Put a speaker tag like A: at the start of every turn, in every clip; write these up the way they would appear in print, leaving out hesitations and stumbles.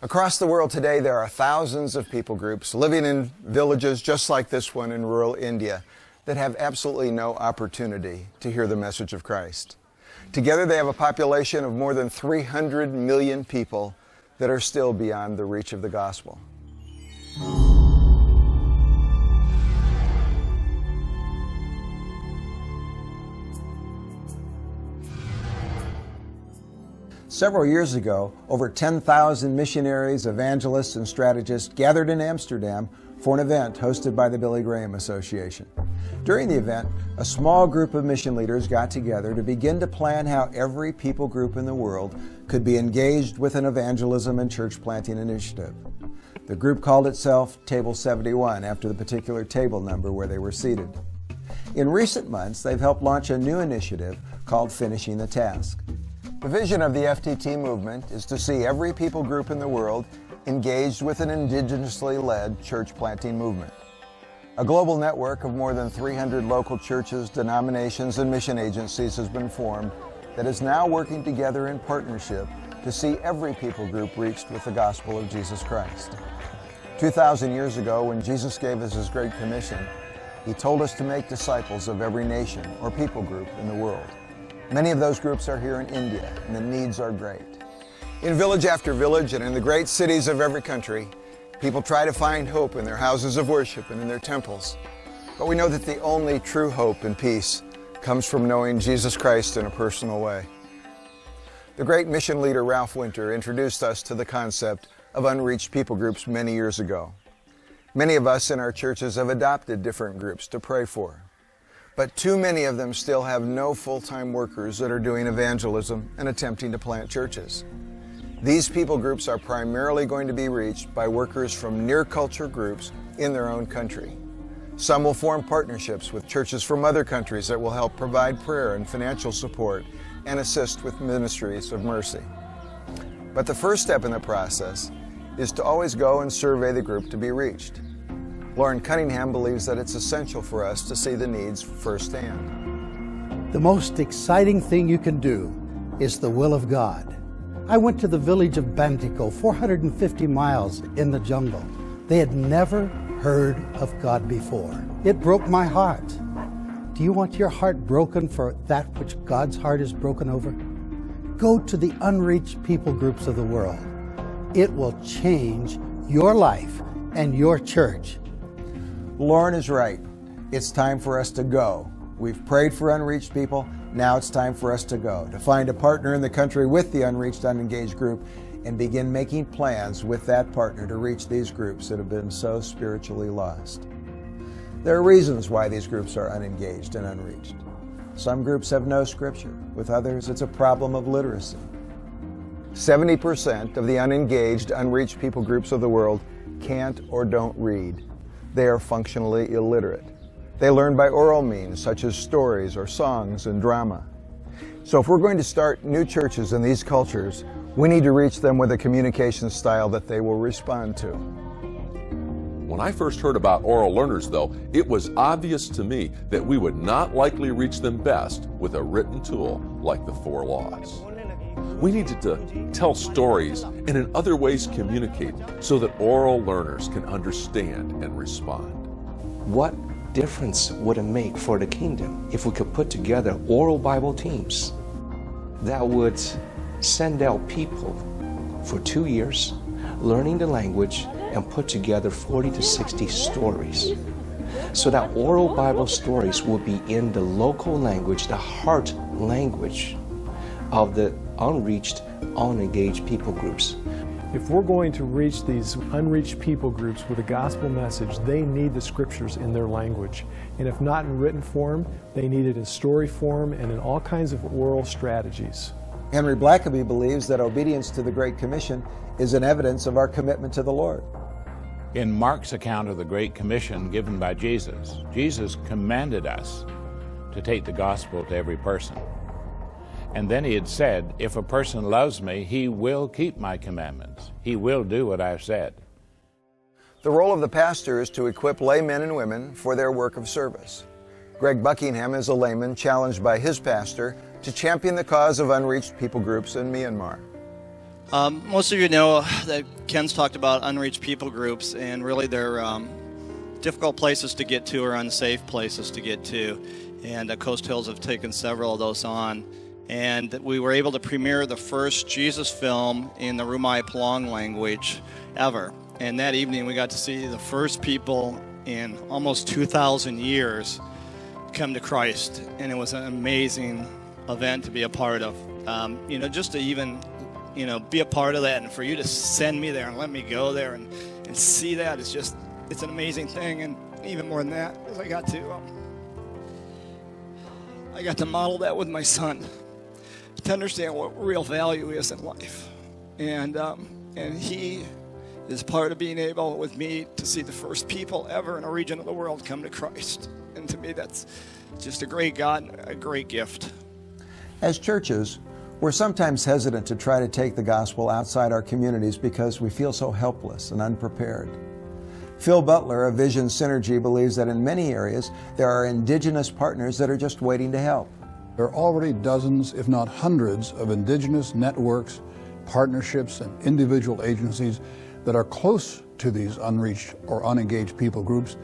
A: Across the world today, there are thousands of people groups living in villages just like this one in rural India that have absolutely no opportunity to hear the message of Christ. Together, they have a population of more than 300 million people that are still beyond the reach of the gospel. Several years ago, over 10,000 missionaries, evangelists, and strategists gathered in Amsterdam for an event hosted by the Billy Graham Association. During the event, a small group of mission leaders got together to begin to plan how every people group in the world could be engaged with an evangelism and church planting initiative. The group called itself Table 71 after the particular table number where they were seated. In recent months, they've helped launch a new initiative called Finishing the Task. The vision of the FTT movement is to see every people group in the world engaged with an indigenously led church planting movement. A global network of more than 300 local churches, denominations, and mission agencies has been formed that is now working together in partnership to see every people group reached with the gospel of Jesus Christ. 2,000 years ago, when Jesus gave us His Great Commission, He told us to make disciples of every nation or people group in the world. Many of those groups are here in India, and the needs are great. In village after village and in the great cities of every country, people try to find hope in their houses of worship and in their temples. But we know that the only true hope and peace comes from knowing Jesus Christ in a personal way. The great mission leader Ralph Winter introduced us to the concept of unreached people groups many years ago. Many of us in our churches have adopted different groups to pray for. But too many of them still have no full-time workers that are doing evangelism and attempting to plant churches. These people groups are primarily going to be reached by workers from near-culture groups in their own country. Some will form partnerships with churches from other countries that will help provide prayer and financial support and assist with ministries of mercy. But the first step in the process is to always go and survey the group to be reached. Lauren Cunningham believes that it's essential for us to see the needs firsthand.
B: The most exciting thing you can do is the will of God. I went to the village of Bantico, 450 miles in the jungle. They had never heard of God before. It broke my heart. Do you want your heart broken for that which God's heart is broken over? Go to the unreached people groups of the world. It will change your life and your church.
A: Lauren is right. It's time for us to go. We've prayed for unreached people. Now it's time for us to go, to find a partner in the country with the unreached, unengaged group and begin making plans with that partner to reach these groups that have been so spiritually lost. There are reasons why these groups are unengaged and unreached. Some groups have no scripture. With others, it's a problem of literacy. 70% of the unengaged, unreached people groups of the world can't or don't read. They are functionally illiterate. They learn by oral means, such as stories or songs and drama. So if we're going to start new churches in these cultures, we need to reach them with a communication style that they will respond to.
C: When I first heard about oral learners, though, it was obvious to me that we would not likely reach them best with a written tool like the 4 Laws. We needed to tell stories and in other ways communicate so that oral learners can understand and respond.
D: What difference would it make for the kingdom if we could put together oral Bible teams that would send out people for 2 years, learning the language, and put together 40 to 60 stories, so that oral Bible stories will be in the local language, the heart language of the unreached, unengaged people groups.
E: If we're going to reach these unreached people groups with a gospel message, they need the scriptures in their language. And if not in written form, they need it in story form and in all kinds of oral strategies.
A: Henry Blackaby believes that obedience to the Great Commission is an evidence of our commitment to the Lord.
F: In Mark's account of the Great Commission given by Jesus, Jesus commanded us to take the gospel to every person. And then he had said, if a person loves me, he will keep my commandments. He will do what I've said.
A: The role of the pastor is to equip lay men and women for their work of service. Greg Buckingham is a layman challenged by his pastor to champion the cause of unreached people groups in Myanmar.
G: Most of you know that Ken's talked about unreached people groups, and really they're difficult places to get to or unsafe places to get to. And Coast Hills have taken several of those on. And we were able to premiere the first Jesus film in the Rumai Palong language ever. And that evening we got to see the first people in almost 2,000 years come to Christ. And it was an amazing event to be a part of. You know, just to even, you know, be a part of that, and for you to send me there and let me go there and see that, is just, it's an amazing thing. And even more than that, is I got to model that with my son, to understand what real value is in life. And he is part of being able, with me, to see the first people ever in a region of the world come to Christ. And to me, that's just a great God, a great gift.
A: As churches, we're sometimes hesitant to try to take the gospel outside our communities because we feel so helpless and unprepared. Phil Butler of Vision Synergy believes that in many areas there are indigenous partners that are just waiting to help.
H: There are already dozens, if not hundreds, of indigenous networks, partnerships, and individual agencies that are close to these unreached or unengaged people groups,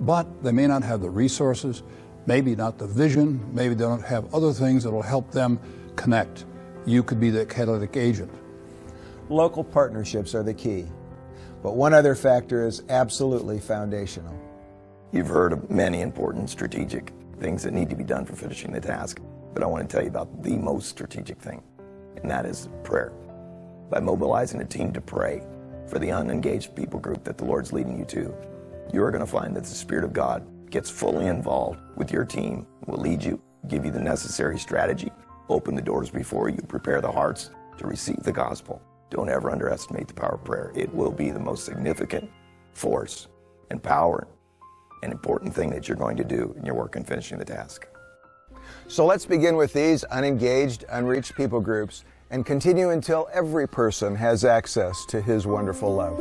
H: but they may not have the resources, maybe not the vision, maybe they don't have other things that will help them connect. You could be the catalytic agent.
A: Local partnerships are the key, but one other factor is absolutely foundational.
I: You've heard of many important strategic things that need to be done for finishing the task, but I want to tell you about the most strategic thing, and that is prayer. By mobilizing a team to pray for the unengaged people group that the Lord's leading you to, you are going to find that the Spirit of God gets fully involved with your team, will lead you, give you the necessary strategy, open the doors before you, prepare the hearts to receive the gospel. Don't ever underestimate the power of prayer. It will be the most significant force and power and important thing that you're going to do in your work in finishing the task.
A: So let's begin with these unengaged, unreached people groups and continue until every person has access to His wonderful love.